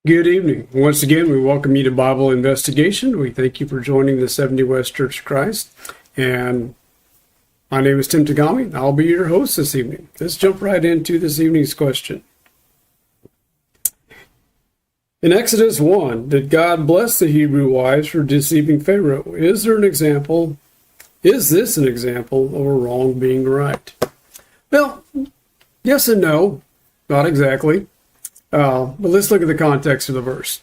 Good evening. Once again, we welcome you to Bible Investigation. We thank you for joining the 70 West Church of Christ. And my name is Tim Tagami. I'll be your host this evening. Let's jump right into this evening's question. In Exodus 1, did God bless the Hebrew wives for deceiving Pharaoh? Is this an example of a wrong being right? Well, yes and no. Not exactly. But let's look at the context of the verse.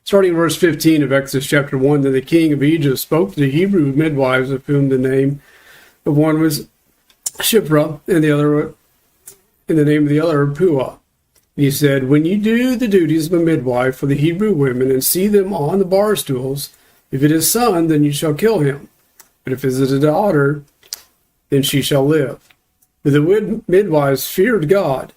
Starting in verse 15 of Exodus chapter 1, then the king of Egypt spoke to the Hebrew midwives, of whom the name of one was Shiphrah, and the name of the other Pharoah. He said, when you do the duties of a midwife for the Hebrew women and see them on the bar stools, if it is son, then you shall kill him. But if it is a daughter, then she shall live. But the midwives feared God,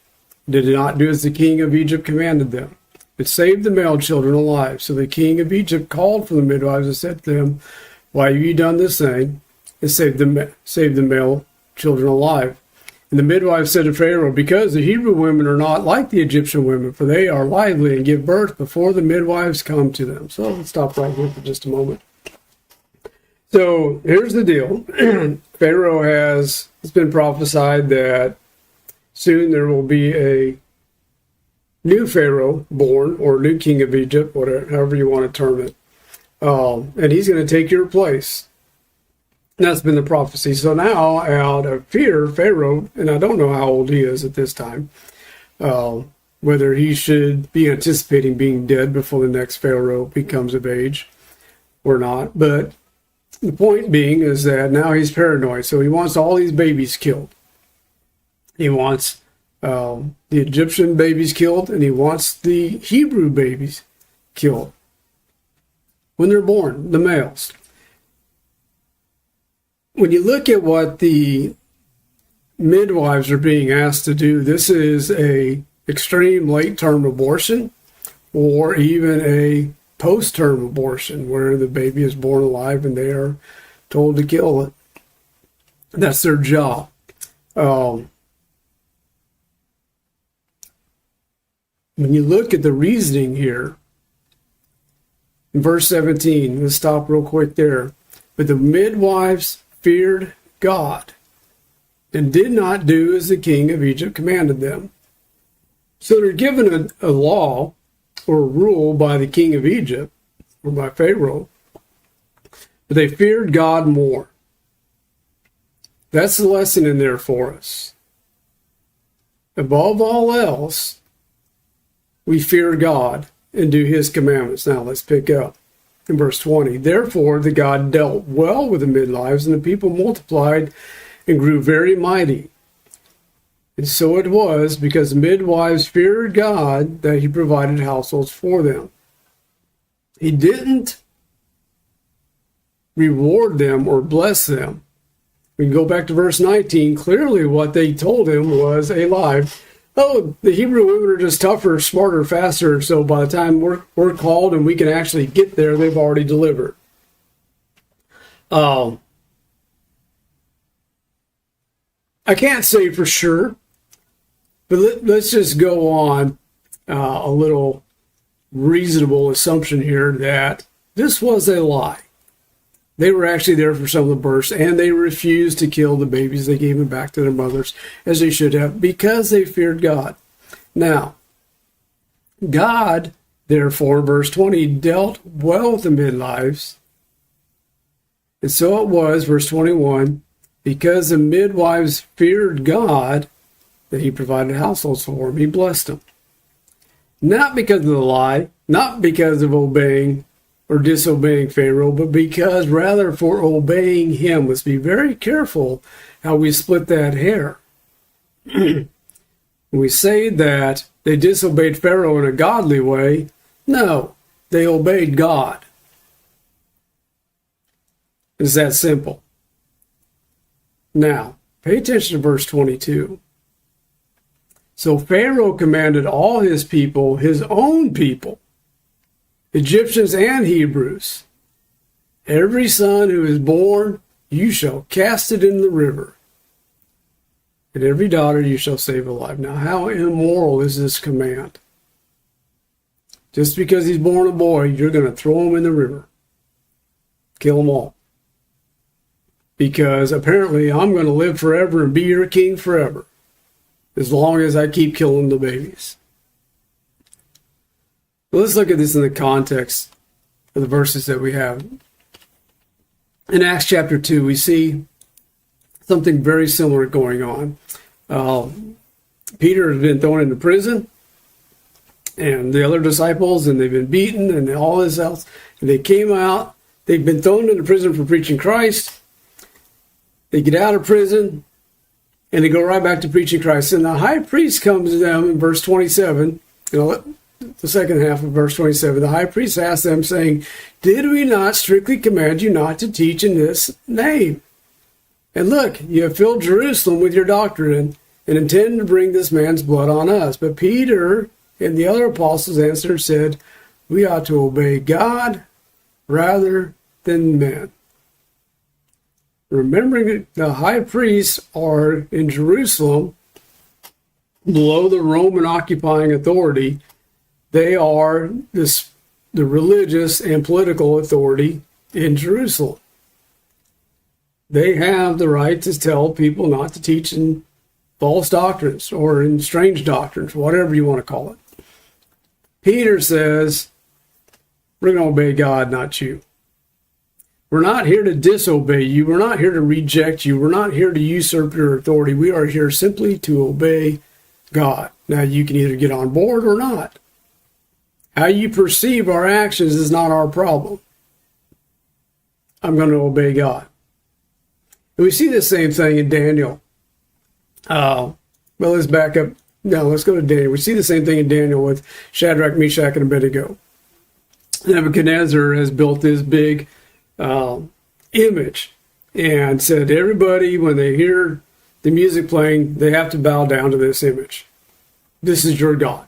did not do as the king of Egypt commanded them, but saved the male children alive. So the king of Egypt called for the midwives and said to them, why have you done this thing, and saved the male children alive? And the midwives said to Pharaoh, because the Hebrew women are not like the Egyptian women, for they are lively and give birth before the midwives come to them. So let's stop right here for just a moment. So here's the deal. Pharaoh it's been prophesied that soon there will be a new Pharaoh born, or new king of Egypt, whatever, however you want to term it. And he's going to take your place. And that's been the prophecy. So now, out of fear, Pharaoh, and I don't know how old he is at this time, whether he should be anticipating being dead before the next Pharaoh becomes of age or not. But the point being is that now he's paranoid. So he wants all these babies killed. He wants the Egyptian babies killed, and he wants the Hebrew babies killed when they're born, the males. When you look at what the midwives are being asked to do, this is a extreme late-term abortion, or even a post-term abortion, where the baby is born alive and they are told to kill it. That's their job. When you look at the reasoning here, in verse 17, let's stop real quick there. But the midwives feared God and did not do as the king of Egypt commanded them. So they're given a law or a rule by the king of Egypt, or by Pharaoh, but they feared God more. That's the lesson in there for us. Above all else, we fear God and do his commandments. Now let's pick up in verse 20. Therefore the God dealt well with the midwives, and the people multiplied and grew very mighty. And so it was, because the midwives feared God, that he provided households for them. He didn't reward them or bless them. We can go back to verse 19. Clearly what they told him was a lie. Oh, the Hebrew women are just tougher, smarter, faster, so by the time we're called and we can actually get there, they've already delivered. I can't say for sure, but let's just go on a little reasonable assumption here that this was a lie. They were actually there for some of the births, and they refused to kill the babies. They gave them back to their mothers, as they should have, because they feared God. Now, God, therefore, verse 20, dealt well with the midwives. And so it was, verse 21, because the midwives feared God, that he provided households for them. He blessed them. Not because of the lie, not because of obeying or disobeying Pharaoh, but because rather for obeying him. Let's be very careful how we split that hair. We say that they disobeyed Pharaoh in a godly way. No, they obeyed God. It's that simple. Now, pay attention to verse 22. So Pharaoh commanded all his people, his own people, Egyptians and Hebrews, every son who is born, you shall cast it in the river, and every daughter you shall save alive. Now, how immoral is this command? Just because he's born a boy, you're going to throw him in the river. Kill them all. Because apparently I'm going to live forever and be your king forever, as long as I keep killing the babies. Well, let's look at this in the context of the verses that we have. In Acts chapter 2, we see something very similar going on. Peter has been thrown into prison, and the other disciples, and they've been beaten and all this else. And they came out. They've been thrown into prison for preaching Christ. They get out of prison, and they go right back to preaching Christ. And the high priest comes to them in verse 27, the second half of verse 27. The high priest asks them, saying, "Did we not strictly command you not to teach in this name? And look, you have filled Jerusalem with your doctrine, and intend to bring this man's blood on us." But Peter and the other apostles answered and said, "We ought to obey God rather than men." Remembering that the high priests are in Jerusalem, below the Roman occupying authority, they are the religious and political authority in Jerusalem. They have the right to tell people not to teach in false doctrines or in strange doctrines, whatever you want to call it. Peter says, we're going to obey God, not you. We're not here to disobey you. We're not here to reject you. We're not here to usurp your authority. We are here simply to obey God. Now, you can either get on board or not. How you perceive our actions is not our problem. I'm going to obey God. And we see the same thing in Daniel. Well, let's back up. No, let's go to Daniel. We see the same thing in Daniel with Shadrach, Meshach, and Abednego. Nebuchadnezzar has built this big image and said, everybody, when they hear the music playing, they have to bow down to this image. This is your God.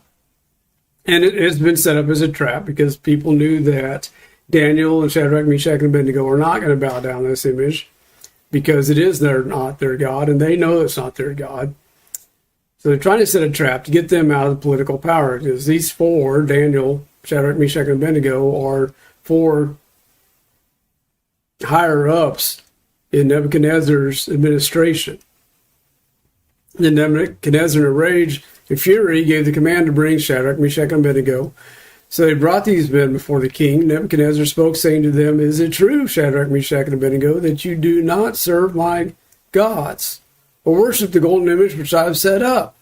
And it has been set up as a trap because people knew that Daniel and Shadrach, Meshach, and Abednego are not going to bow down to this image because it is not their God, and they know it's not their God. So they're trying to set a trap to get them out of the political power, because these four, Daniel, Shadrach, Meshach, and Abednego, are four higher-ups in Nebuchadnezzar's administration. Then Nebuchadnezzar, in a rage and fury, gave the command to bring Shadrach, Meshach, and Abednego. So they brought these men before the king. Nebuchadnezzar spoke, saying to them, "Is it true, Shadrach, Meshach, and Abednego, that you do not serve my gods, or worship the golden image which I have set up?"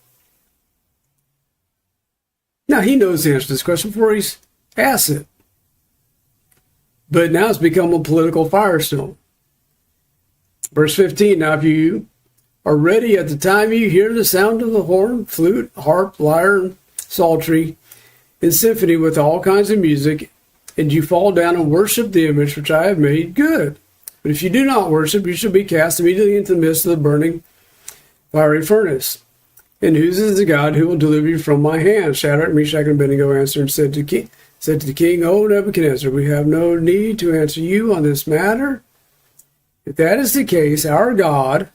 Now, he knows the answer to this question before he's asked it. But now it's become a political firestone. Verse 15, now if you are ready at the time you hear the sound of the horn, flute, harp, lyre, and psaltery, and symphony with all kinds of music, and you fall down and worship the image which I have made, good. But if you do not worship, you shall be cast immediately into the midst of the burning fiery furnace. And whose is the God who will deliver you from my hand? Shadrach, Meshach, and Abednego answered and said to the king, O Nebuchadnezzar, we have no need to answer you on this matter. If that is the case, our God,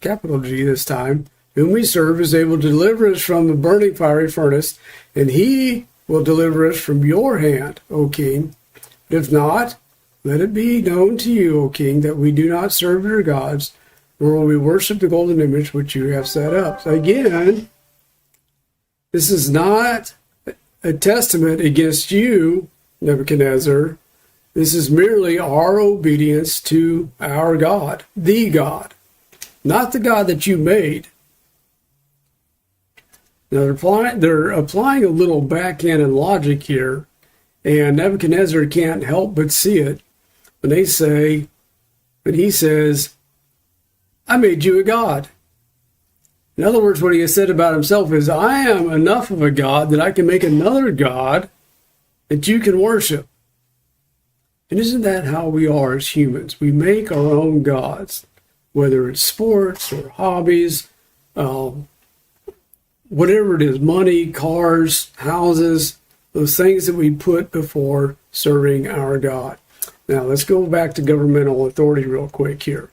capital G this time, whom we serve, is able to deliver us from the burning fiery furnace, and he will deliver us from your hand, O king. But if not, let it be known to you, O king, that we do not serve your gods, nor will we worship the golden image which you have set up. So again, this is not a testament against you, Nebuchadnezzar. This is merely our obedience to our God, the God, not the God that you made. Now they're applying a little backhanded logic here, and Nebuchadnezzar can't help but see it when he says, I made you a god. In other words, what he has said about himself is, I am enough of a God that I can make another God that you can worship. And isn't that how we are as humans? We make our own gods, whether it's sports or hobbies, whatever it is, money, cars, houses, those things that we put before serving our God. Now, let's go back to governmental authority real quick here.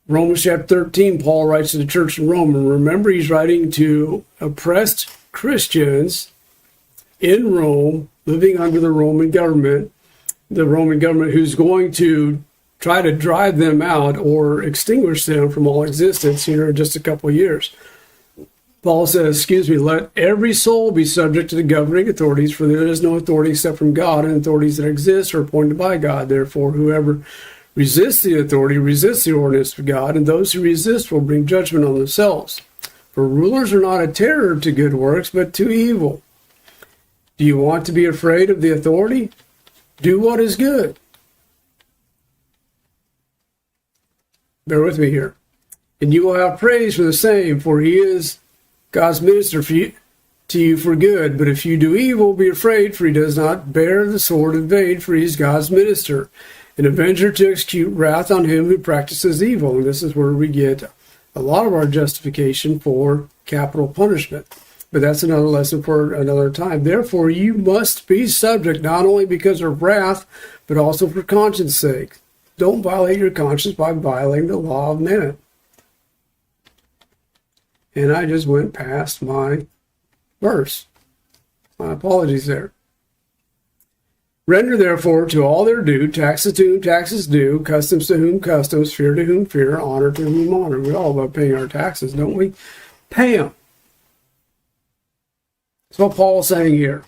Romans chapter 13, Paul writes to the church in Rome, and remember he's writing to oppressed Christians in Rome, living under the Roman government who's going to try to drive them out or extinguish them from all existence here in just a couple of years. Paul says, let every soul be subject to the governing authorities, for there is no authority except from God, and authorities that exist are appointed by God. Therefore, whoever resists the authority resists the ordinance of God, and those who resist will bring judgment on themselves. For rulers are not a terror to good works, but to evil. Do you want to be afraid of the authority? Do what is good. Bear with me here. And you will have praise for the same, for he is God's minister to you for good. But if you do evil, be afraid, for he does not bear the sword in vain, for he is God's minister, an avenger to execute wrath on him who practices evil. And this is where we get a lot of our justification for capital punishment. But that's another lesson for another time. Therefore, you must be subject, not only because of wrath, but also for conscience sake. Don't violate your conscience by violating the law of man. And I just went past my verse. My apologies there. Render therefore to all their due, taxes to whom taxes due, customs to whom customs, fear to whom fear, honor to whom honor. We all love paying our taxes, don't we? Pay them. That's what Paul's saying here.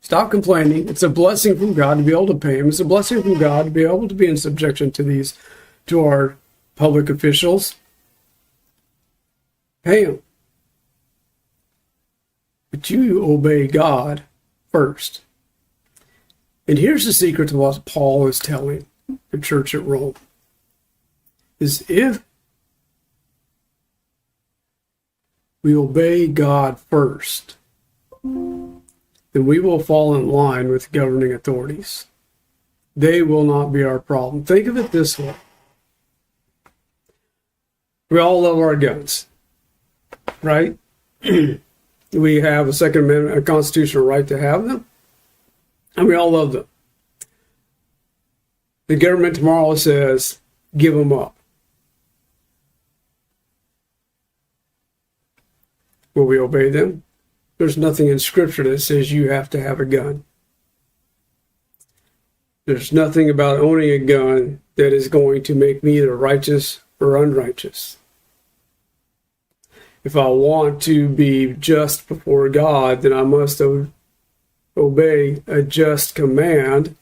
Stop complaining. It's a blessing from God to be able to pay them. It's a blessing from God to be able to be in subjection to our public officials. Pay them. But you obey God first. And here's the secret to what Paul is telling the church at Rome. Is if we obey God first, then we will fall in line with governing authorities. They will not be our problem. Think of it this way. We all love our guns, right? We have a Second Amendment, a constitutional right to have them, and we all love them. The government tomorrow says, give them up. Will we obey them? There's nothing in Scripture that says you have to have a gun. There's nothing about owning a gun that is going to make me either righteous or unrighteous. If I want to be just before God, then I must obey a just command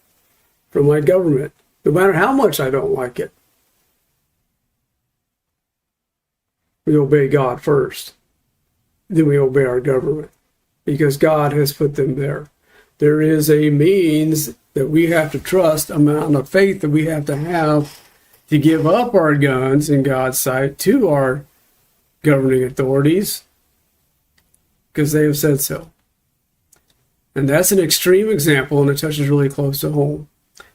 from my government, no matter how much I don't like it. We obey God first. Then we obey our government, because God has put them there. There is a means that we have to trust, amount of faith that we have to give up our guns in God's sight to our governing authorities, because they have said so. And that's an extreme example, and it touches really close to home.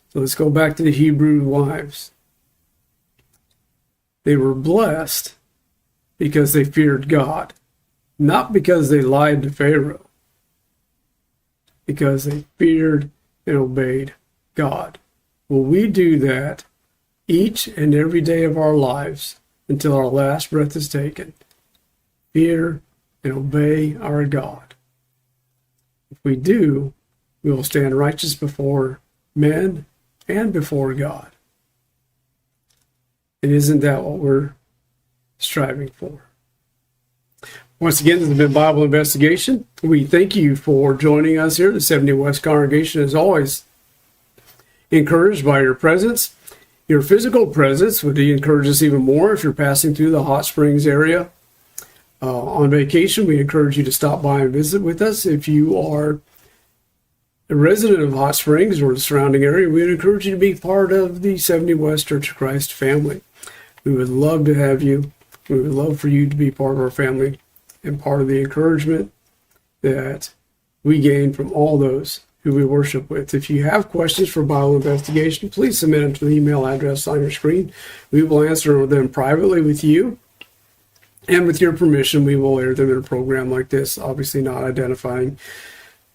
So let's go back to the Hebrew wives. They were blessed because they feared God. Not because they lied to Pharaoh, because they feared and obeyed God. Will we do that each and every day of our lives until our last breath is taken? Fear and obey our God. If we do, we will stand righteous before men and before God. And isn't that what we're striving for? Once again, this has been Bible Investigation. We thank you for joining us here. The 70 West congregation is always encouraged by your presence. Your physical presence would encourage us even more if you're passing through the Hot Springs area on vacation. We encourage you to stop by and visit with us. If you are a resident of Hot Springs or the surrounding area, we would encourage you to be part of the 70 West Church of Christ family. We would love to have you. We would love for you to be part of our family and part of the encouragement that we gain from all those who we worship with. If you have questions for Bible Investigation, please submit them to the email address on your screen. We will answer them privately with you. And with your permission, we will air them in a program like this, obviously not identifying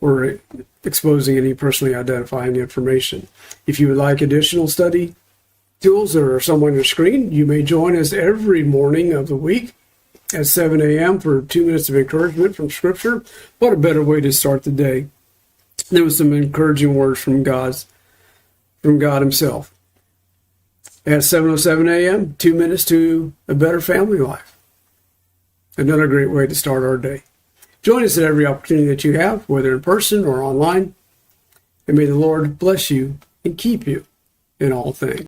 or exposing any personally identifying information. If you would like additional study tools that are somewhere on your screen, you may join us every morning of the week At 7 a.m. for 2 minutes of encouragement from Scripture. What a better way to start the day. There was some encouraging words from God Himself. At 7:07 a.m., 2 minutes to a better family life. Another great way to start our day. Join us at every opportunity that you have, whether in person or online. And may the Lord bless you and keep you in all things.